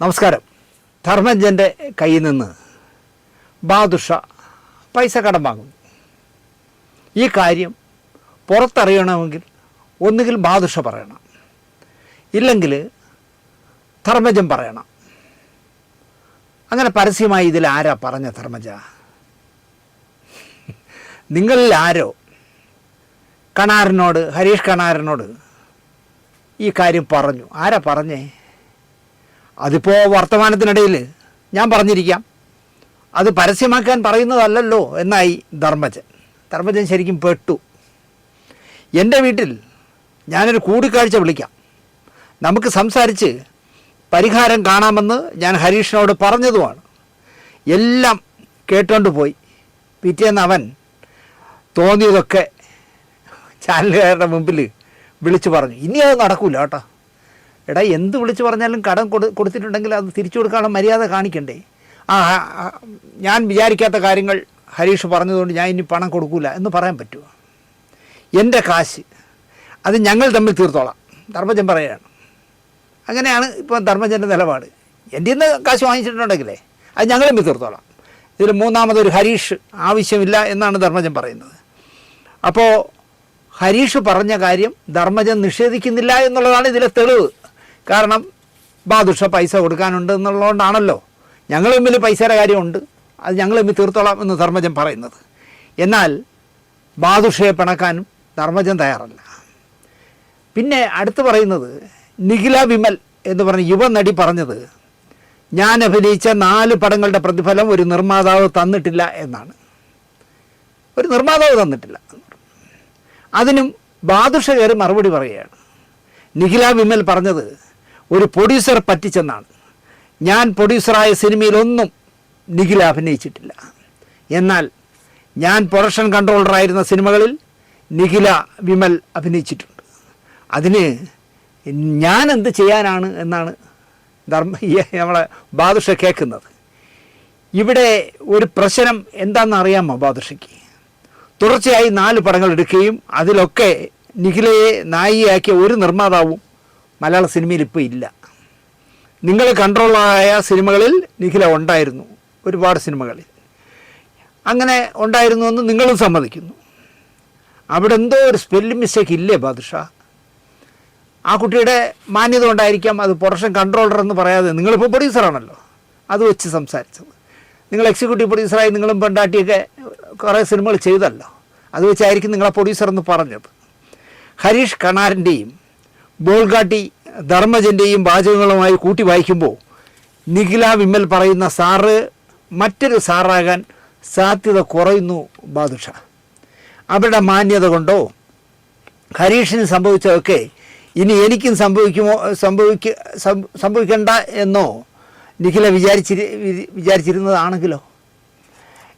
നമസ്കാരം. ധർമ്മജൻ്റെ കയ്യിൽ നിന്ന് ബാദുഷ പൈസ കടം വാങ്ങുന്നു. ഈ കാര്യം പുറത്തറിയണമെങ്കിൽ ഒന്നുകിൽ ബാദുഷ പറയണം, ഇല്ലെങ്കിൽ ധർമ്മജൻ പറയണം. അങ്ങനെ പരസ്യമായി ഇതിൽ ആരാ പറഞ്ഞ? ധർമ്മജ, നിങ്ങളിൽ ആരോ കണാരനോട്, ഹരീഷ് കണാരനോട് ഈ കാര്യം പറഞ്ഞു? ആരാ പറഞ്ഞേ? അതിപ്പോൾ വർത്തമാനത്തിനിടയിൽ ഞാൻ പറഞ്ഞിരിക്കാം, അത് പരസ്യമാക്കാൻ പറയുന്നതല്ലല്ലോ എന്നായി ധർമ്മജൻ. ധർമ്മജൻ ശരിക്കും പെട്ടു. എൻ്റെ വീട്ടിൽ ഞാനൊരു കൂടിക്കാഴ്ച വിളിക്കാം, നമുക്ക് സംസാരിച്ച് പരിഹാരം കാണാമെന്ന് ഞാൻ ഹരീഷിനോട് പറഞ്ഞതുമാണ്. എല്ലാം കേട്ടോണ്ട് പോയി. പിറ്റേന്ന് അവൻ തോന്നിയതൊക്കെ ചാനലുകാരുടെ മുമ്പിൽ വിളിച്ചു പറഞ്ഞു. ഇനി അത് നടക്കില്ല കേട്ടോ. എടാ, എന്ത് വിളിച്ചു പറഞ്ഞാലും കടം കൊടുത്തിട്ടുണ്ടെങ്കിൽ അത് തിരിച്ചു കൊടുക്കാനുള്ള മര്യാദ കാണിക്കണ്ടേ? ഞാൻ വിചാരിക്കാത്ത കാര്യങ്ങൾ ഹരീഷ് പറഞ്ഞതുകൊണ്ട് ഞാൻ ഇനി പണം കൊടുക്കില്ല എന്ന് പറയാൻ പറ്റുമോ? എൻ്റെ കാശ് അത് ഞങ്ങൾ തമ്മിൽ തീർത്തോളാം, ധർമ്മജൻ പറയുകയാണ്. അങ്ങനെയാണ് ഇപ്പോൾ ധർമ്മജൻ്റെ നിലപാട്. എൻ്റെ നിന്ന് കാശ് വാങ്ങിച്ചിട്ടുണ്ടെങ്കിലേ അത് ഞങ്ങൾ തമ്മിൽ തീർത്തോളാം, ഇതിൽ മൂന്നാമതൊരു ഹരീഷ് ആവശ്യമില്ല എന്നാണ് ധർമ്മജൻ പറയുന്നത്. അപ്പോൾ ഹരീഷ് പറഞ്ഞ കാര്യം ധർമ്മജൻ നിഷേധിക്കുന്നില്ല എന്നുള്ളതാണ് ഇതിലെ തെളിവ്. കാരണം ബാദുഷ പൈസ കൊടുക്കാനുണ്ട് എന്നുള്ളതുകൊണ്ടാണല്ലോ ഞങ്ങൾ തമ്മിൽ പൈസയുടെ കാര്യമുണ്ട്, അത് ഞങ്ങൾ തമ്മിൽ തീർത്തോളാം എന്ന് ധർമ്മജൻ പറയുന്നത്. എന്നാൽ ബാദുഷയെ പിണക്കാനും ധർമ്മജൻ തയ്യാറല്ല. പിന്നെ അടുത്ത് പറയുന്നത് നിഖില വിമൽ എന്ന് പറഞ്ഞ യുവനടി പറഞ്ഞത്, ഞാൻ അഭിനയിച്ച 4 പടങ്ങളുടെ പ്രതിഫലം ഒരു നിർമ്മാതാവ് തന്നിട്ടില്ല എന്നാണ്. ഒരു നിർമ്മാതാവ് തന്നിട്ടില്ല. അതിനും ബാദുഷ കയറി മറുപടി പറയുകയാണ്. നിഖില വിമൽ പറഞ്ഞത് ഒരു പ്രൊഡ്യൂസർ പറ്റിച്ചെന്നാണ്. ഞാൻ പ്രൊഡ്യൂസറായ സിനിമയിലൊന്നും നിഖില അഭിനയിച്ചിട്ടില്ല. എന്നാൽ ഞാൻ പ്രൊഡക്ഷൻ കൺട്രോളറായിരുന്ന സിനിമകളിൽ നിഖില വിമൽ അഭിനയിച്ചിട്ടുണ്ട്. അതിന് ഞാൻ എന്ത് ചെയ്യാനാണ് എന്നാണ് നമ്മളെ ബാദുഷ കേൾക്കുന്നത്. ഇവിടെ ഒരു പ്രശ്നം എന്താണെന്ന് അറിയാമോ ബാദുഷയ്ക്ക്? തുടർച്ചയായി 4 പടങ്ങൾ എടുക്കുകയും അതിലൊക്കെ നിഖിലയെ നായികയാക്കിയ ഒരു നിർമ്മാതാവും മലയാള സിനിമയിൽ ഇപ്പോൾ ഇല്ല. നിങ്ങൾ കൺട്രോളായ സിനിമകളിൽ നിഖില ഉണ്ടായിരുന്നു, ഒരുപാട് സിനിമകളിൽ അങ്ങനെ ഉണ്ടായിരുന്നു എന്ന് നിങ്ങളും സമ്മതിക്കുന്നു. അവിടെ എന്തോ ഒരു സ്പെല്ലിംഗ് മിസ്റ്റേക്ക് ഇല്ലേ ബാദുഷ? ആ കുട്ടിയുടെ മാന്യത കൊണ്ടായിരിക്കാം അത് പ്രൊഡക്ഷൻ കൺട്രോളർ എന്ന് പറയാതെ, നിങ്ങളിപ്പോൾ പ്രൊഡ്യൂസറാണല്ലോ, അത് വെച്ച് സംസാരിച്ചത്. നിങ്ങൾ എക്സിക്യൂട്ടീവ് പ്രൊഡ്യൂസറായി നിങ്ങളും പെണ്ടാട്ടിയൊക്കെ കുറേ സിനിമകൾ ചെയ്തല്ലോ, അത് വെച്ചായിരിക്കും നിങ്ങളെ പ്രൊഡ്യൂസർ എന്ന് പറഞ്ഞത്. ഹരീഷ് കണാരൻ്റെയും ബോൾഗാട്ടി ധർമ്മജൻ്റെയും വാചകങ്ങളുമായി കൂട്ടി വായിക്കുമ്പോൾ നിഖില വിമൽ പറയുന്ന സാറ് മറ്റൊരു സാറാകാൻ സാധ്യത കുറയുന്നു ബാദുഷ. അവരുടെ മാന്യത കൊണ്ടോ ഹരീഷിന് സംഭവിച്ചതൊക്കെ ഇനി എനിക്കും സംഭവിക്കണ്ട എന്നോ നിഖില വിചാരിച്ചിരുന്നതാണെങ്കിലോ?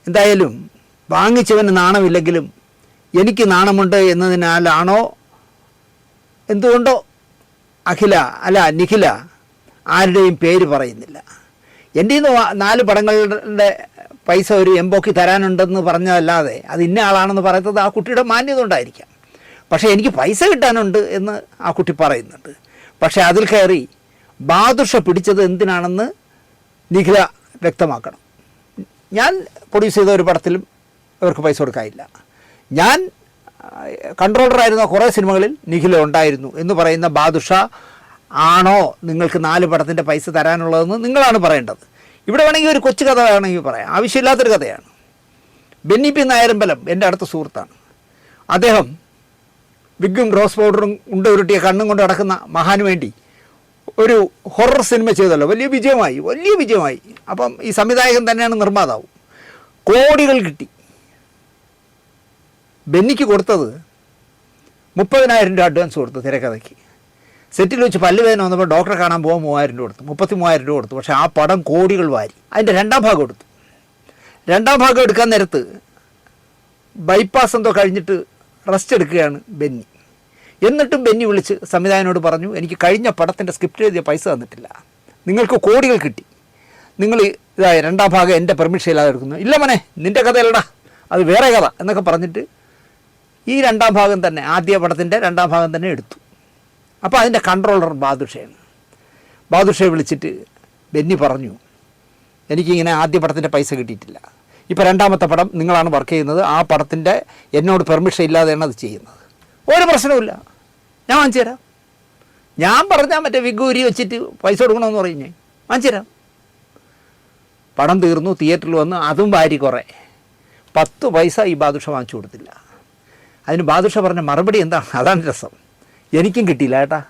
എന്തായാലും വാങ്ങിച്ചവന് നാണമില്ലെങ്കിലും എനിക്ക് നാണമുണ്ട് എന്നതിനാലാണോ എന്തുകൊണ്ടോ നിഖില ആരുടെയും പേര് പറയുന്നില്ല. എൻ്റെ നിന്ന് 4 പടങ്ങളുടെ പൈസ ഒരു എംബോക്കി തരാനുണ്ടെന്ന് പറഞ്ഞതല്ലാതെ അത് ഇന്ന ആളാണെന്ന് പറയുന്നത് ആ കുട്ടിയുടെ മാന്യത കൊണ്ടായിരിക്കാം. പക്ഷേ എനിക്ക് പൈസ കിട്ടാനുണ്ട് എന്ന് ആ കുട്ടി പറയുന്നുണ്ട്. പക്ഷേ അതിൽ കയറി ബാദുഷ പിടിച്ചത് എന്തിനാണെന്ന് നിഖില വ്യക്തമാക്കണം. ഞാൻ പ്രൊഡ്യൂസ് ചെയ്ത ഒരു പടത്തിലും അവർക്ക് പൈസ കൊടുക്കാനില്ല. ഞാൻ കൺട്രോളറായിരുന്ന കുറേ സിനിമകളിൽ നിഖില ഉണ്ടായിരുന്നു എന്ന് പറയുന്ന ബാദുഷ ആണോ നിങ്ങൾക്ക് 4 പടത്തിൻ്റെ പൈസ തരാനുള്ളതെന്ന് നിങ്ങളാണ് പറയേണ്ടത്. ഇവിടെ വേണമെങ്കിൽ ഒരു കൊച്ചു കഥ വേണമെങ്കിൽ പറയാം, ആവശ്യമില്ലാത്തൊരു കഥയാണ്. ബെന്നി പി നായരമ്പലം എൻ്റെ അടുത്ത സുഹൃത്താണ്. അദ്ദേഹം വിഗും റോസ് പൗഡറും ഉരുട്ടിയ കണ്ണും കൊണ്ട് നടക്കുന്ന മഹാന് വേണ്ടി ഒരു ഹൊറർ സിനിമ ചെയ്തല്ലോ, വലിയ വിജയമായി. അപ്പം ഈ സംവിധായകൻ തന്നെയാണ് നിർമ്മാതാവും. കോടികൾ കിട്ടി. ബെന്നിക്ക് കൊടുത്തത് 30,000 രൂപ അഡ്വാൻസ് കൊടുത്തു തിരക്കഥയ്ക്ക്. സെറ്റിൽ വെച്ച് പല്ലുവേദന വന്നപ്പോൾ ഡോക്ടറെ കാണാൻ പോകാൻ 3,000 രൂപ കൊടുത്തു, 33,000 രൂപ കൊടുത്തു. പക്ഷേ ആ പടം കോടികൾ വാരി. അതിൻ്റെ 2ാം ഭാഗം എടുത്തു. 2ാം ഭാഗം എടുക്കാൻ നേരത്ത് ബൈപ്പാസ് എന്തോ കഴിഞ്ഞിട്ട് റെസ്റ്റ് എടുക്കുകയാണ് ബെന്നി. എന്നിട്ടും ബെന്നി വിളിച്ച് സംവിധായകനോട് പറഞ്ഞു, എനിക്ക് കഴിഞ്ഞ പടത്തിൻ്റെ സ്ക്രിപ്റ്റ് എഴുതിയ പൈസ തന്നിട്ടില്ല, നിങ്ങൾക്ക് കോടികൾ കിട്ടി, നിങ്ങൾ 2ാം ഭാഗം എൻ്റെ പെർമിഷൻ ഇല്ലാതെ എടുക്കുന്നു. ഇല്ല മോനെ, നിൻ്റെ കഥയല്ലടാ, അത് വേറെ കഥ എന്നൊക്കെ പറഞ്ഞിട്ട് ഈ 2ാം ഭാഗം തന്നെ, ആദ്യ പടത്തിൻ്റെ 2ാം ഭാഗം തന്നെ എടുത്തു. അപ്പോൾ അതിൻ്റെ കൺട്രോളർ ബാദുഷയാണ്. ബാദുഷയെ വിളിച്ചിട്ട് ബെന്നി പറഞ്ഞു എനിക്കിങ്ങനെ ആദ്യ പടത്തിൻ്റെ പൈസ കിട്ടിയിട്ടില്ല, ഇപ്പോൾ രണ്ടാമത്തെ പടം നിങ്ങളാണ് വർക്ക് ചെയ്യുന്നത്, ആ പടത്തിൻ്റെ എന്നോട് പെർമിഷൻ ഇല്ലാതെയാണ് അത് ചെയ്യുന്നത്. ഒരു പ്രശ്നവുമില്ല, ഞാൻ വാങ്ങിച്ചു തരാം. ഞാൻ പറഞ്ഞാൽ മറ്റേ വിഗൂരി വെച്ചിട്ട് പൈസ കൊടുക്കണമെന്ന് പറയും, ഞാൻ വാങ്ങിച്ചു തരാം. പടം തീർന്നു, തിയേറ്ററിൽ വന്ന് അതും വാരി കുറേ 10 പൈസ ഈ ബാദുഷ വാങ്ങിച്ചു കൊടുത്തില്ല. അതിന് ബാദുഷ പറഞ്ഞ മറുപടി എന്താണ്? അതാണ് രസം. എനിക്കും കിട്ടിയില്ല ഏട്ടാ.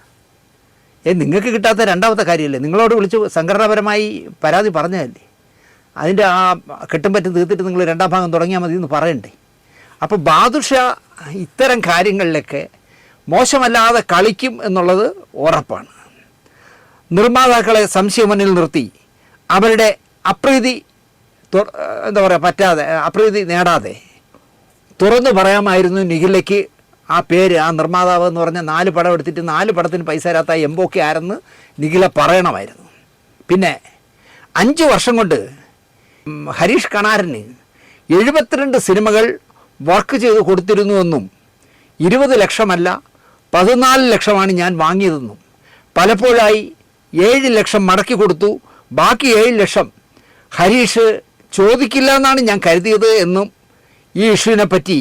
നിങ്ങൾക്ക് കിട്ടാത്ത രണ്ടാമത്തെ കാര്യമല്ലേ, നിങ്ങളോട് വിളിച്ച് സംഘടനാപരമായി പരാതി പറഞ്ഞതല്ലേ, അതിൻ്റെ ആ കെട്ടും പറ്റും തീർത്തിട്ട് നിങ്ങൾ രണ്ടാം ഭാഗം തുടങ്ങിയാൽ മതി എന്ന് പറയണ്ടേ. അപ്പോൾ ബാദുഷ ഇത്തരം കാര്യങ്ങളിലൊക്കെ മോശമല്ലാതെ കളിക്കും എന്നുള്ളത് ഉറപ്പാണ്. നിർമ്മാതാക്കളെ സംശയം മുന്നിൽ നിർത്തി അവരുടെ അപ്രീതി അപ്രീതി നേടാതെ തുറന്നു പറയാമായിരുന്നു നിഖിലയ്ക്ക് ആ പേര്, ആ നിർമ്മാതാവ് എന്ന് പറഞ്ഞാൽ 4 പടം എടുത്തിട്ട് 4 പടത്തിന് പൈസ തരാത്ത എംബോക്കെ ആരെന്ന് നിഖില പറയണമായിരുന്നു. പിന്നെ 5 വർഷം കൊണ്ട് ഹരീഷ് കണാരന് 72 സിനിമകൾ വർക്ക് ചെയ്ത് കൊടുത്തിരുന്നുവെന്നും 20 ലക്ഷമല്ല 14 ലക്ഷമാണ് ഞാൻ വാങ്ങിയതെന്നും പലപ്പോഴായി 7 ലക്ഷം മടക്കി കൊടുത്തു, ബാക്കി 7 ലക്ഷം ഹരീഷ് ചോദിക്കില്ല എന്നാണ് ഞാൻ കരുതിയത് എന്നും ഈ ഇഷ്യൂവിനെ പറ്റി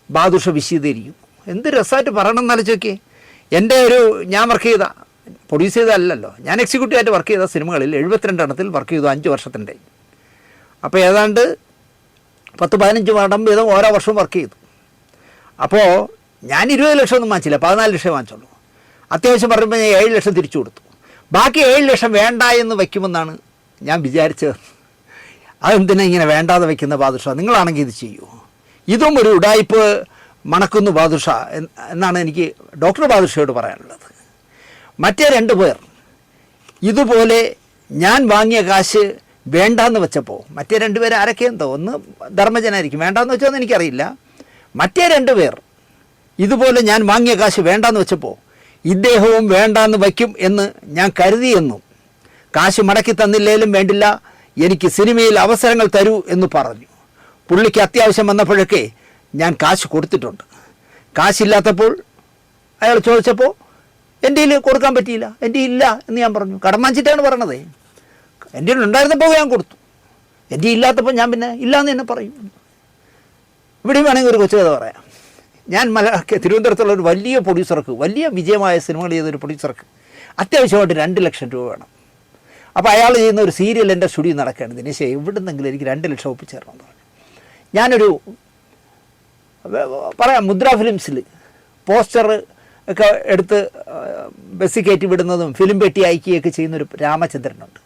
ബാദുഷ വിശദീകരിക്കും. എന്ത് രസമായിട്ട് പറയണം എന്നാലോചിക്കേ. ഞാൻ വർക്ക് ചെയ്ത പ്രൊഡ്യൂസ് ചെയ്തതല്ലല്ലോ, ഞാൻ എക്സിക്യൂട്ടീവായിട്ട് വർക്ക് ചെയ്ത സിനിമകളിൽ 72 എണ്ണത്തിൽ വർക്ക് ചെയ്തു 5 വർഷത്തിൻ്റെ. അപ്പോൾ ഏതാണ്ട് 10-15 പടം വീതം ഓരോ വർഷവും വർക്ക് ചെയ്തു. അപ്പോൾ ഞാൻ 20 ലക്ഷം ഒന്നും വാങ്ങിച്ചില്ല, 14 ലക്ഷം വാങ്ങിച്ചുള്ളൂ. അത്യാവശ്യം പറയുമ്പോൾ ഞാൻ 7 ലക്ഷം തിരിച്ചു കൊടുത്തു. ബാക്കി 7 ലക്ഷം വേണ്ട എന്ന് വയ്ക്കുമെന്നാണ് ഞാൻ വിചാരിച്ചത്. അതെന്തിനാ ഇങ്ങനെ വേണ്ടാതെ വയ്ക്കുന്ന ബാദുഷ? നിങ്ങളാണെങ്കിൽ ഇത് ചെയ്യൂ. ഇതും ഒരു ഉടായ്പ് മണക്കുന്നു ബാദുഷ എന്നാണ് എനിക്ക് ഡോക്ടർ ബാദുഷയോട് പറയാനുള്ളത്. മറ്റേ 2 പേർ ഇതുപോലെ ഞാൻ വാങ്ങിയ കാശ് വേണ്ടാന്ന് വെച്ചപ്പോൾ, മറ്റേ 2 പേർ ആരൊക്കെയെന്തോ, ഒന്ന് ധർമ്മജനായിരിക്കും, വേണ്ടാന്ന് വെച്ചോന്ന് എനിക്കറിയില്ല. മറ്റേ 2 പേർ ഇതുപോലെ ഞാൻ വാങ്ങിയ കാശ് വേണ്ടാന്ന് വെച്ചപ്പോൾ ഇദ്ദേഹവും വേണ്ടാന്ന് വയ്ക്കും എന്ന് ഞാൻ കരുതിയെന്നും കാശ് മടക്കി തന്നില്ലേലും വേണ്ടില്ല, എനിക്ക് സിനിമയിൽ അവസരങ്ങൾ തരൂ എന്ന് പറഞ്ഞു. പുള്ളിക്ക് അത്യാവശ്യം വന്നപ്പോഴൊക്കെ ഞാൻ കാശ് കൊടുത്തിട്ടുണ്ട്. കാശില്ലാത്തപ്പോൾ അയാൾ ചോദിച്ചപ്പോൾ എൻ്റെ കയ്യിൽ കൊടുക്കാൻ പറ്റിയില്ല, എൻ്റെ ഇല്ല എന്ന് ഞാൻ പറഞ്ഞു. കടം വാങ്ങിച്ചിട്ടാണ് പറയണത്. എൻ്റെ ഉണ്ടായിരുന്നപ്പോൾ ഞാൻ കൊടുത്തു, എൻ്റെ ഇല്ലാത്തപ്പോൾ ഞാൻ പിന്നെ ഇല്ലയെന്ന് തന്നെ പറയും. ഇവിടെയും വേണമെങ്കിൽ ഒരു കൊച്ചു കഥ പറയാം. ഞാൻ തിരുവനന്തപുരത്തുള്ള ഒരു വലിയ പ്രൊഡ്യൂസർക്ക്, വലിയ വിജയമായ സിനിമകൾ ചെയ്തൊരു പ്രൊഡ്യൂസർക്ക് അത്യാവശ്യമായിട്ട് 2 ലക്ഷം രൂപ വേണം. അപ്പോൾ അയാൾ ചെയ്യുന്ന ഒരു സീരിയൽ എൻ്റെ സ്റ്റുഡിയോ നടക്കുകയാണ്. ദിനേശേ, എവിടെ നിന്നെങ്കിലും എനിക്ക് 2 ലക്ഷം ഒപ്പിച്ചേരണമെന്ന് പറഞ്ഞു. ഞാനൊരു മുദ്ര ഫിലിംസിൽ പോസ്റ്റർ ഒക്കെ എടുത്ത് ബസ്സിൽ കയറ്റി വിടുന്നതും ഫിലിം പെട്ടി അയക്കുകയൊക്കെ ചെയ്യുന്നൊരു രാമചന്ദ്രനുണ്ട്.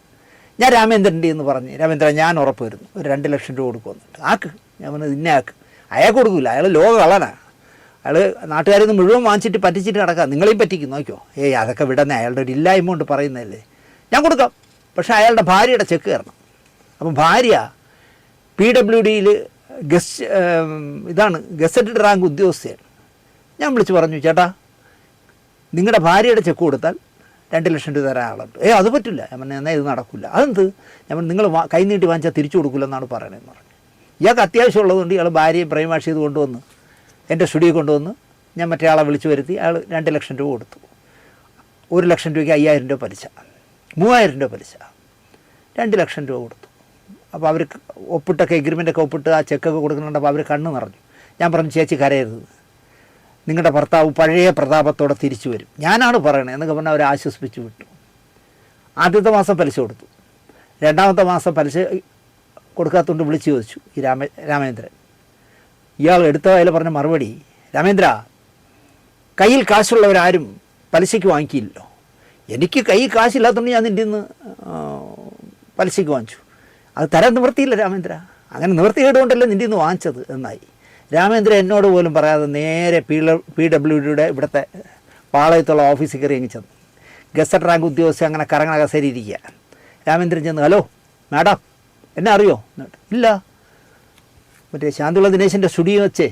ഞാൻ രാമേന്ദ്രൻ്റെ എന്ന് പറഞ്ഞ്, രാമേന്ദ്രൻ ഞാൻ ഉറപ്പ് വരുന്നു ഒരു 2 ലക്ഷം രൂപ കൊടുക്കുമെന്നുണ്ട്. ആക്ക് ഞാൻ പറഞ്ഞത് ഇന്ന ആക്ക്. അയാൾക്ക് കൊടുക്കില്ല, അയാൾ ലോക കളനാണ്. അയാൾ നാട്ടുകാരിൽ നിന്ന് മുഴുവൻ വാങ്ങിച്ചിട്ട് പറ്റിച്ചിട്ട് നടക്കാം. നിങ്ങളെയും പറ്റിക്കും, നോക്കിയോ. അതൊക്കെ വിടുന്നേ, അയാളുടെ ഒരു ഇല്ലായ്മ കൊണ്ട് പറയുന്നതല്ലേ. ഞാൻ കൊടുക്കാം, പക്ഷേ അയാളുടെ ഭാര്യയുടെ ചെക്ക് തരണം. അപ്പം ഭാര്യ PWDയിൽ ഗസറ്റഡ് റാങ്ക് ഉദ്യോഗസ്ഥയാണ്. ഞാൻ വിളിച്ച് പറഞ്ഞു, ചേട്ടാ നിങ്ങളുടെ ഭാര്യയുടെ ചെക്ക് കൊടുത്താൽ 2 ലക്ഷം രൂപ തരാൻ ആളുണ്ട്. അത് പറ്റില്ല. ഞാൻ പറഞ്ഞു, എന്നാൽ ഇത് നടക്കില്ല. അതെന്ത്? ഞാൻ പറഞ്ഞു, നിങ്ങൾ കൈ നീട്ടി വാങ്ങിച്ചാൽ തിരിച്ചു കൊടുക്കില്ലെന്നാണ് പറയണതെന്ന് പറഞ്ഞു. ഇയാൾക്ക് അത്യാവശ്യമുള്ളതുകൊണ്ട് ഇയാൾ ഭാര്യയെ പ്രൈമാഷ് ചെയ്ത് കൊണ്ടുവന്ന് എൻ്റെ സ്റ്റുഡിയോ കൊണ്ടുവന്ന് ഞാൻ മറ്റേ ആളെ വിളിച്ച് വരുത്തി. അയാൾ 2 ലക്ഷം രൂപ കൊടുത്തു. 1 ലക്ഷം രൂപയ്ക്ക് 5000 രൂപ പലിശ, 3000 രൂപ പലിശ, 2 ലക്ഷം രൂപ കൊടുത്തു. അപ്പോൾ അവർ ഒപ്പിട്ടൊക്കെ എഗ്രിമെൻ്റൊക്കെ ഒപ്പിട്ട് ആ ചെക്കൊക്കെ കൊടുക്കുന്നുണ്ടപ്പോൾ അവർ കണ്ണ് നിറഞ്ഞു. ഞാൻ പറഞ്ഞു, ചേച്ചി കരയരുത്, നിങ്ങളുടെ ഭർത്താവ് പഴയ പ്രതാപത്തോടെ തിരിച്ചു വരും, ഞാനാണ് പറയണത് എന്നൊക്കെ പറഞ്ഞാൽ അവരെ ആശ്വസിപ്പിച്ച് വിട്ടു. ആദ്യത്തെ മാസം പലിശ കൊടുത്തു. 2ാമത്തെ മാസം പലിശ കൊടുക്കാത്തതുകൊണ്ട് വിളിച്ച് ചോദിച്ചു ഈ രാമേന്ദ്രൻ. ഇയാൾ എടുത്ത കയ്യിൽ പറഞ്ഞ മറുപടി, രാമേന്ദ്ര, കയ്യിൽ കാശുള്ളവരാരും പലിശയ്ക്ക് വാങ്ങിക്കില്ലല്ലോ. എനിക്ക് കയ്യിൽ കാശില്ലാത്തതുകൊണ്ട് ഞാൻ നിൻ്റെ നിന്ന് പലിശയ്ക്ക് വാങ്ങിച്ചു. അത് തരാൻ നിവൃത്തിയില്ല രാമേന്ദ്ര, അങ്ങനെ നിവൃത്തികേടുകൊണ്ടല്ലേ നിൻ്റെ നിന്ന് വാങ്ങിച്ചത് എന്നായി. രാമേന്ദ്ര എന്നോട് പോലും പറയാതെ നേരെ PWDയുടെ ഇവിടുത്തെ പാളയത്തുള്ള ഓഫീസിൽ കയറി അങ്ങ് ചെന്നു. ഗസറ്റ് റാങ്ക് ഉദ്യോഗസ്ഥ അങ്ങനെ കറങ്ങണ കസേര ഇരിക്കുക. രാമേന്ദ്രൻ ചെന്ന്, ഹലോ മാഡം, എന്നെ അറിയോ? ഇല്ല, മറ്റേ ശാന്തിയുള്ള ദിനേശൻ്റെ സ്റ്റുഡിയോ വെച്ചേ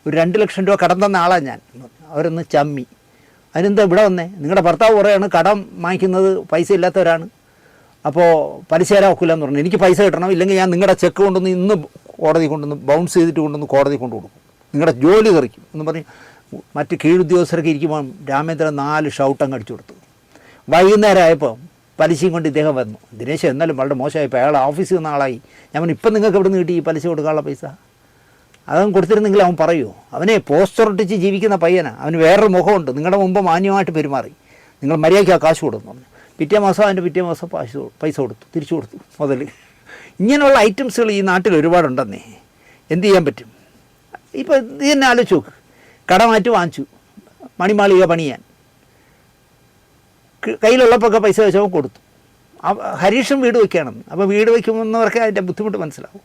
ഒരു 2 ലക്ഷം രൂപ കടം തന്ന ആളാണ് ഞാൻ. അവരൊന്ന് ചമ്മി. അതിനെന്താ ഇവിടെ വന്നേ? നിങ്ങളുടെ ഭർത്താവ് പറയുകയാണ് കടം വാങ്ങിക്കുന്നത് പൈസ ഇല്ലാത്തവരാണ്, അപ്പോൾ പലിശ തരാൻ ഒക്കില്ലെന്ന് പറഞ്ഞു. എനിക്ക് പൈസ കിട്ടണം, ഇല്ലെങ്കിൽ ഞാൻ നിങ്ങളുടെ ചെക്ക് കൊണ്ടുവന്ന് ഇന്ന് കോടതി കൊണ്ടുവന്ന് ബൗൺസ് ചെയ്തിട്ട് കൊണ്ടുവന്ന് കോടതി കൊണ്ടു കൊടുക്കും, നിങ്ങളുടെ ജോലി തെറിക്കും എന്ന് പറഞ്ഞ് മറ്റ് കീഴുദ്യോഗസ്ഥരൊക്കെ ഇരിക്കുമ്പോൾ രാമേന്ദ്രൻ 4 ഷൗട്ടങ്ങ് അടിച്ചു കൊടുത്തു. വൈകുന്നേരം ആയപ്പോൾ പലിശയും കൊണ്ട് ഇദ്ദേഹം വന്നു. ദിനേശ് എന്നാലും വളരെ മോശമായിപ്പോൾ അയാൾ ഓഫീസിൽ നിന്ന് ആളായി. ഞാൻ പറഞ്ഞു ഇപ്പം നിങ്ങൾക്ക് എവിടെ നിന്ന് കിട്ടി ഈ പലിശ കൊടുക്കാനുള്ള പൈസ? അതവൻ കൊടുത്തിരുന്നെങ്കിൽ അവൻ പറയുമോ? അവനെ പോസ്റ്ററൊട്ടിച്ച് ജീവിക്കുന്ന പയ്യനാണ്. അവന് വേറൊരു മുഖമുണ്ട്. നിങ്ങളുടെ മുമ്പ് മാന്യമായിട്ട് പെരുമാറി. നിങ്ങൾ മര്യാദയ്ക്ക് ആ കാശ് കൊടുക്കുന്നു പറഞ്ഞു. പിറ്റേ മാസം പൈസ കൊടുത്തു, തിരിച്ചു കൊടുത്തു മുതൽ. ഇങ്ങനെയുള്ള ഐറ്റംസുകൾ ഈ നാട്ടിൽ ഒരുപാടുണ്ടെന്നേ. എന്ത് ചെയ്യാൻ പറ്റും? ഇപ്പോൾ ഇത് തന്നെ ആലോചിച്ച് നോക്ക്. കടമാറ്റി വാങ്ങിച്ചു മണിമാളിക പണിയാൻ. കയ്യിലുള്ളപ്പോഴൊക്കെ പൈസ വെച്ചപ്പോൾ കൊടുത്തു. ഹരീഷും വീട് വയ്ക്കുകയാണെന്ന്. അപ്പോൾ വീട് വയ്ക്കുമെന്നവർക്ക് അതിൻ്റെ ബുദ്ധിമുട്ട് മനസ്സിലാവും.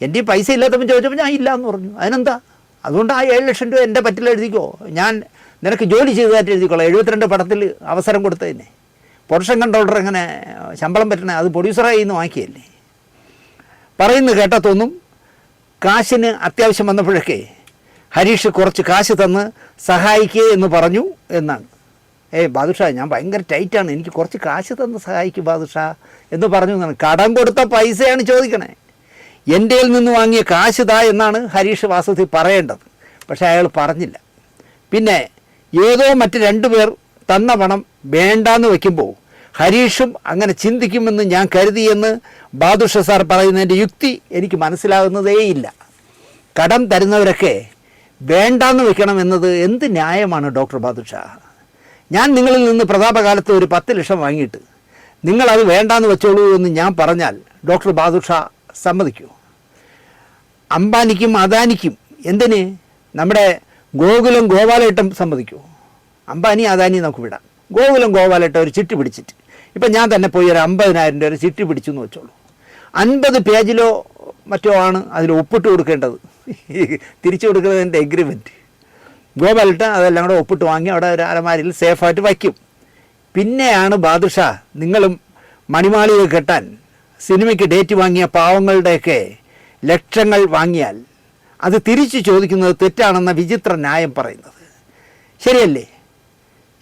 എൻ്റെ ഈ പൈസ ഇല്ലാത്തപ്പോൾ ചോദിച്ചപ്പോൾ ഞാൻ ഇല്ല എന്ന് പറഞ്ഞു. അതിനെന്താ? അതുകൊണ്ട് ആ 7 ലക്ഷം രൂപ എൻ്റെ പറ്റിൽ എഴുതിക്കോ, ഞാൻ നിനക്ക് ജോലി ചെയ്തതായിട്ട് എഴുതിക്കോളാം. 72 പടത്തിൽ അവസരം കൊടുത്തതിനെ. പ്രൊഡക്ഷൻ കൺട്രോളർ എങ്ങനെ ശമ്പളം പറ്റണേ? അത് പ്രൊഡ്യൂസറായി നിന്ന് വാങ്ങിയല്ലേ. പറയുന്നത് കേട്ടാൽ തോന്നും കാശിന് അത്യാവശ്യം വന്നപ്പോഴൊക്കെ ഹരീഷ് കുറച്ച് കാശ് തന്ന് സഹായിക്കേ എന്ന് പറഞ്ഞു എന്നാണ്. ബാദുഷാ ഞാൻ ഭയങ്കര ടൈറ്റാണ്, എനിക്ക് കുറച്ച് കാശ് തന്ന് സഹായിക്കും ബാദുഷാ എന്ന് പറഞ്ഞു എന്നാണ്. കടം കൊടുത്ത പൈസയാണ് ചോദിക്കണേ. എൻ്റെ നിന്ന് വാങ്ങിയ കാശ് താ എന്നാണ് ഹരീഷ് വാസ്തവത്തിൽ പറയേണ്ടത്. പക്ഷേ അയാൾ പറഞ്ഞില്ല. പിന്നെ ഏതോ മറ്റ് 2 പേർ തന്ന പണം വേണ്ടാന്ന് വയ്ക്കുമ്പോൾ ഹരീഷും അങ്ങനെ ചിന്തിക്കുമെന്ന് ഞാൻ കരുതിയെന്ന് ബാദുഷ സാർ പറയുന്നതിൻ്റെ യുക്തി എനിക്ക് മനസ്സിലാകുന്നതേയില്ല. കടം തരുന്നവരൊക്കെ വേണ്ടാന്ന് വെക്കണം എന്നത് എന്ത് ന്യായമാണ് ഡോക്ടർ ബാദുഷ? ഞാൻ നിങ്ങളിൽ നിന്ന് പ്രതാപകാലത്ത് ഒരു 10 ലക്ഷം വാങ്ങിയിട്ട് നിങ്ങളത് വേണ്ടാന്ന് വെച്ചോളൂ എന്ന് ഞാൻ പറഞ്ഞാൽ ഡോക്ടർ ബാദുഷ സമ്മതിക്കുമോ? അംബാനിക്കും അദാനിക്കും എന്തിന് നമ്മുടെ ഗോകുലം ഗോപാലേട്ടൻ സമ്മതിക്കുമോ? അംബാനി അദാനി നമുക്ക് വിടാം. ഗോകുലം ഗോപാലേട്ടൻ ഒരു ചിട്ടി പിടിച്ചിട്ട് ഇപ്പം ഞാൻ തന്നെ പോയി ഒരു 50,000 രൂപ ചിട്ടി പിടിച്ചു എന്ന് വെച്ചോളൂ. 50 പേജിലോ മറ്റോ ആണ് അതിൽ ഒപ്പിട്ട് കൊടുക്കേണ്ടത്, തിരിച്ചു കൊടുക്കുന്നതിൻ്റെ എഗ്രിമെൻറ്റ്. ഗോപാലേട്ടൻ അതെല്ലാം കൂടെ ഒപ്പിട്ട് വാങ്ങി അവിടെ ഒരു അലമാരിയിൽ സേഫായിട്ട് വയ്ക്കും. പിന്നെയാണ് ബാദുഷ നിങ്ങളും മണിമാളിക കെട്ടാൻ സിനിമയ്ക്ക് ഡേറ്റ് വാങ്ങിയ പാവങ്ങളുടെയൊക്കെ ലക്ഷങ്ങൾ വാങ്ങിയാൽ അത് തിരിച്ചു ചോദിക്കുന്നത് തെറ്റാണെന്ന വിചിത്ര ന്യായം പറയുന്നത്. ശരിയല്ലേ?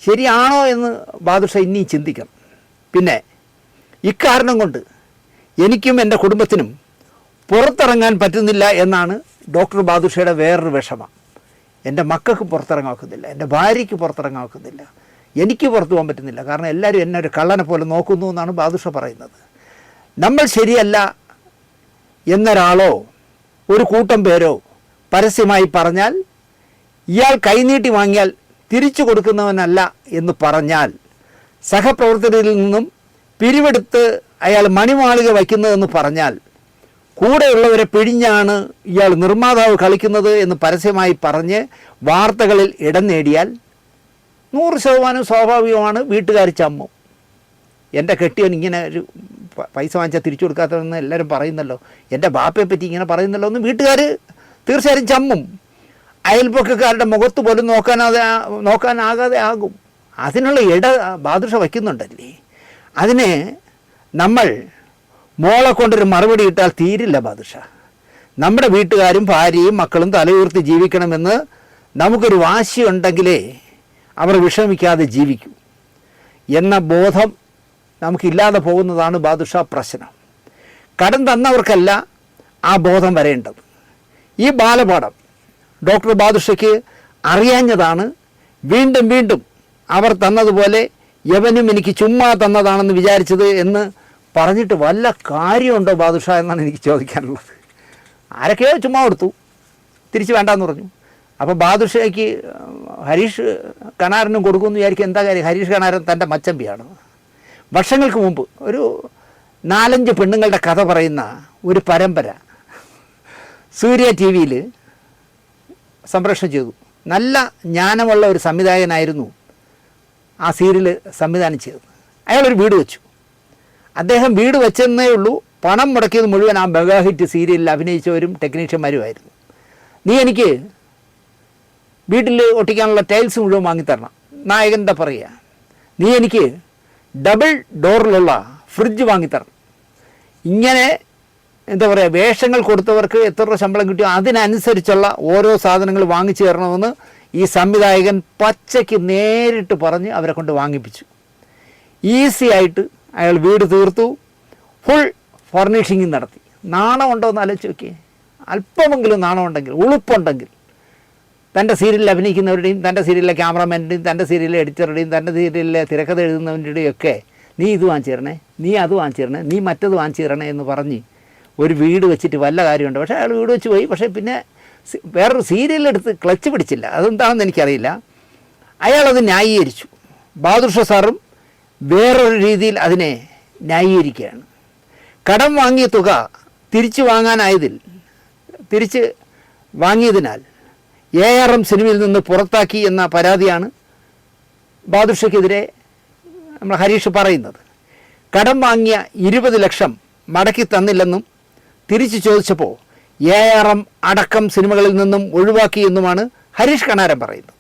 ശരിയാണോ എന്ന് ബാദുഷ ഇനിയും ചിന്തിക്കണം. പിന്നെ ഇക്കാരണം കൊണ്ട് എനിക്കും എൻ്റെ കുടുംബത്തിനും പുറത്തിറങ്ങാൻ പറ്റുന്നില്ല എന്നാണ് ഡോക്ടർ ബാദുഷയുടെ വേറൊരു വിഷമം. എൻ്റെ മക്കൾക്ക് പുറത്തിറങ്ങാൻ ഒക്കുന്നില്ല, എൻ്റെ ഭാര്യയ്ക്ക് പുറത്തിറങ്ങാൻ ഒക്കുന്നില്ല, എനിക്ക് പുറത്തു പോകാൻ പറ്റുന്നില്ല. കാരണം എല്ലാവരും എന്നെ ഒരു കള്ളനെ പോലെ നോക്കുന്നു എന്നാണ് ബാദുഷ പറയുന്നത്. നമ്മൾ ശരിയല്ല എന്നൊരാളോ ഒരു കൂട്ടം പേരോ പരസ്യമായി പറഞ്ഞാൽ ഇയാൾ കൈനീട്ടി വാങ്ങിയാൽ തിരിച്ചു കൊടുക്കുന്നവനല്ല എന്ന് പറഞ്ഞാൽ സഹപ്രവർത്തകരിൽ നിന്നും പിരിവെടുത്ത് അയാൾ മണിമാളിക വയ്ക്കുന്നതെന്ന് പറഞ്ഞാൽ കൂടെയുള്ളവരെ പിഴിഞ്ഞാണ് ഇയാൾ നിർമ്മാതാവ് കളിക്കുന്നത് എന്ന് പരസ്യമായി പറഞ്ഞ് വാർത്തകളിൽ ഇടം നേടിയാൽ 100% സ്വാഭാവികമാണ് വീട്ടുകാർ ചമ്മും. എൻ്റെ കെട്ടിയവൻ ഇങ്ങനെ ഒരു പൈസ വാങ്ങിച്ചാൽ തിരിച്ചു കൊടുക്കാത്തതെന്ന് എല്ലാവരും പറയുന്നല്ലോ, എൻ്റെ ബാപ്പയെ പറ്റി ഇങ്ങനെ പറയുന്നല്ലോ എന്ന് വീട്ടുകാർ തീർച്ചയായും ചമ്മും. അയൽപ്പക്കക്കാരുടെ മുഖത്ത് പോലും നോക്കാനാകാതെ ആകും. അതിനുള്ള ബാദുഷ വയ്ക്കുന്നുണ്ടല്ലേ. അതിന് നമ്മൾ മോളെ കൊണ്ടൊരു മറുപടി ഇട്ടാൽ തീരില്ല ബാദുഷ. നമ്മുടെ വീട്ടുകാരും ഭാര്യയും മക്കളും തലയുയർത്തി ജീവിക്കണമെന്ന് നമുക്കൊരു വാശിയുണ്ടെങ്കിലേ അവർ വിഷമിക്കാതെ ജീവിക്കും എന്ന ബോധം നമുക്കില്ലാതെ പോകുന്നതാണ് ബാദുഷ പ്രശ്നം. കടം തന്നവർക്കല്ല ആ ബോധം വരേണ്ടത്. ഈ ബാലപാഠം ഡോക്ടർ ബാദുഷയ്ക്ക് അറിയാഞ്ഞതാണ്. വീണ്ടും വീണ്ടും അവർ തന്നതുപോലെ യവനും എനിക്ക് ചുമ്മാ തന്നതാണെന്ന് വിചാരിച്ചത് എന്ന് പറഞ്ഞിട്ട് വല്ല കാര്യമുണ്ടോ ബാദുഷ എന്നാണ് എനിക്ക് ചോദിക്കാനുള്ളത്. ആരൊക്കെയോ ചുമ്മാ കൊടുത്തു, തിരിച്ച് വേണ്ടാന്ന് പറഞ്ഞു. അപ്പോൾ ബാദുഷയ്ക്ക് ഹരീഷ് കണാരനും കൊടുക്കുമെന്ന് വിചാരിക്കും. എന്താ കാര്യം? ഹരീഷ് കണാരൻ തൻ്റെ മച്ചമ്പിയാണ്. വർഷങ്ങൾക്ക് മുമ്പ് ഒരു 4-5 പെണ്ണുങ്ങളുടെ കഥ പറയുന്ന ഒരു പരമ്പര സൂര്യ TV-യിൽ സംപ്രേഷണം ചെയ്തു. നല്ല ജ്ഞാനമുള്ള ഒരു സംവിധായകനായിരുന്നു ആ സീരിയൽ സംവിധാനം ചെയ്തത്. അയാളൊരു വീട് വെച്ചു. അദ്ദേഹം വീട് വെച്ചെന്നേ ഉള്ളൂ, പണം മുടക്കിയത് മുഴുവൻ ആ മെഗാ ഹിറ്റ് സീരിയലിൽ അഭിനയിച്ചവരും ടെക്നീഷ്യന്മാരുമായിരുന്നു. നീ എനിക്ക് വീട്ടിൽ ഒട്ടിക്കാനുള്ള ടൈൽസ് മുഴുവൻ വാങ്ങിത്തരണം. നായകൻ എന്താ പറയുക? നീ എനിക്ക് ഡബിൾ ഡോറിലുള്ള ഫ്രിഡ്ജ് വാങ്ങിത്തരണം. ഇങ്ങനെ എന്താ പറയുക, വേഷങ്ങൾ കൊടുത്തവർക്ക് എത്ര രൂപ ശമ്പളം കിട്ടിയോ അതിനനുസരിച്ചുള്ള ഓരോ സാധനങ്ങൾ വാങ്ങിച്ചു തരണമെന്ന് ഈ സംവിധായകൻ പച്ചയ്ക്ക് നേരിട്ട് പറഞ്ഞ് അവരെ കൊണ്ട് വാങ്ങിപ്പിച്ചു. ഈസി ആയിട്ട് അയാൾ വീട് തീർത്തു, ഫുൾ ഫർണിഷിങ് നടത്തി. നാണമുണ്ടോ എന്ന് ആലോചിച്ച് നോക്കിയേ. അല്പമെങ്കിലും നാണമുണ്ടെങ്കിൽ, ഉളുപ്പുണ്ടെങ്കിൽ തൻ്റെ സീരിയലിൽ അഭിനയിക്കുന്നവരുടെയും തൻ്റെ സീരിയലിലെ ക്യാമറാമാൻ്റെയും തൻ്റെ സീരിയലിലെ എഡിറ്ററുടെയും തൻ്റെ സീരിയലിലെ തിരക്കഥ എഴുതുന്നവരുടെയും ഒക്കെ നീ ഇത് വാങ്ങിച്ചു തരണേ, നീ അത് വാങ്ങിച്ചു തരണേ, നീ മറ്റത് വാങ്ങിച്ചു തരണേ എന്ന് പറഞ്ഞ് ഒരു വീട് വെച്ചിട്ട് വല്ല കാര്യമുണ്ട്. പക്ഷേ അയാൾ വീട് വെച്ച് പോയി. പക്ഷേ പിന്നെ വേറൊരു സീരിയലെടുത്ത് ക്ലച്ച് പിടിച്ചില്ല. അതെന്താണെന്ന് എനിക്കറിയില്ല. അയാളത് ന്യായീകരിച്ചു. ബഹാദൂർ ഷാ സാറും വേറൊരു രീതിയിൽ അതിനെ ന്യായീകരിക്കുകയാണ്. കടം വാങ്ങിയ തുക തിരിച്ചു വാങ്ങിയതിനാൽ ARM സിനിമയിൽ നിന്ന് പുറത്താക്കി എന്ന പരാതിയാണ് ബഹാദൂർ ഷായ്ക്കെതിരെ നമ്മൾ ഹരീഷ് പറയുന്നത്. കടം വാങ്ങിയ 20 ലക്ഷം മടക്കി തന്നില്ലെന്നും തിരിച്ചു ചോദിച്ചപ്പോൾ ARM അടക്കം സിനിമകളിൽ നിന്നും ഒഴിവാക്കി എന്നുമാണ് ഹരീഷ് കണാരൻ പറയുന്നത്.